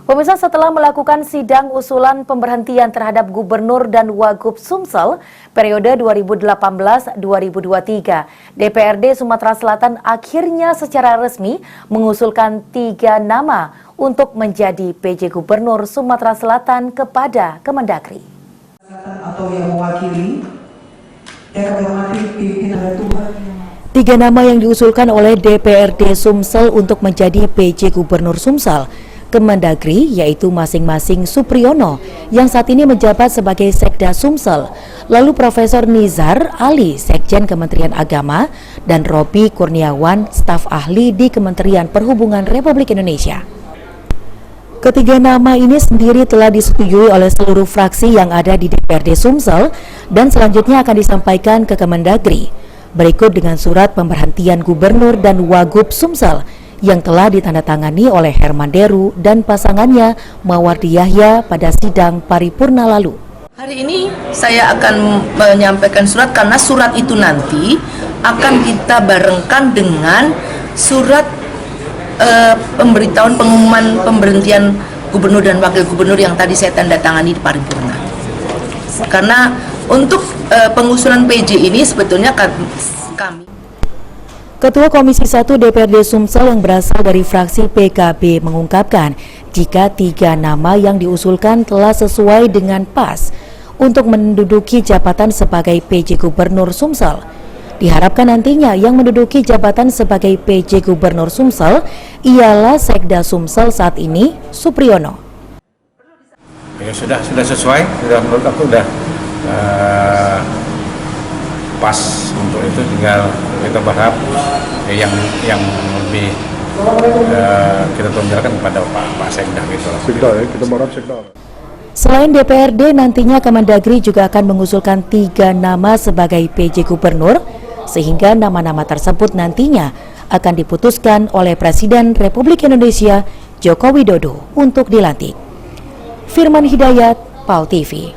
Pemirsa, setelah melakukan sidang usulan pemberhentian terhadap Gubernur dan Wagub Sumsel periode 2018-2023, DPRD Sumatera Selatan akhirnya secara resmi mengusulkan 3 nama untuk menjadi PJ Gubernur Sumatera Selatan kepada Kemendagri. Atau yang mewakili, yang menghormati pimpinan Tuhan. 3 nama yang diusulkan oleh DPRD Sumsel untuk menjadi PJ Gubernur Sumsel Kemendagri yaitu masing-masing Supriyono yang saat ini menjabat sebagai Sekda Sumsel, lalu Profesor Nizar Ali, Sekjen Kementerian Agama, dan Robi Kurniawan, staf ahli di Kementerian Perhubungan Republik Indonesia. Ketiga nama ini sendiri telah disetujui oleh seluruh fraksi yang ada di DPRD Sumsel dan selanjutnya akan disampaikan ke Kemendagri. Berikut dengan surat pemberhentian Gubernur dan Wagub Sumsel yang telah ditandatangani oleh Herman Deru dan pasangannya Mawardi Yahya pada sidang paripurna lalu. Hari ini saya akan menyampaikan surat karena surat itu nanti akan kita barengkan dengan surat pemberitahuan pengumuman pemberhentian Gubernur dan Wakil Gubernur yang tadi saya tanda tangani di paripurna. Karena untuk pengusulan PJ ini sebetulnya kami Ketua Komisi 1 DPRD Sumsel yang berasal dari fraksi PKB mengungkapkan jika 3 nama yang diusulkan telah sesuai dengan pas untuk menduduki jabatan sebagai PJ Gubernur Sumsel. Diharapkan nantinya yang menduduki jabatan sebagai PJ Gubernur Sumsel ialah Sekda Sumsel saat ini, Supriyono. Ya sudah sesuai, sudah menurut aku sudah pas untuk itu, tinggal kita berharap yang lebih kita tonjolkan kepada Pak Sekda gitu. Sekda ya, kita berharap Sekda. Selain DPRD, nantinya Kemendagri juga akan mengusulkan 3 nama sebagai PJ Gubernur, sehingga nama-nama tersebut nantinya akan diputuskan oleh Presiden Republik Indonesia Joko Widodo untuk dilantik. Firman Hidayat, PAL TV.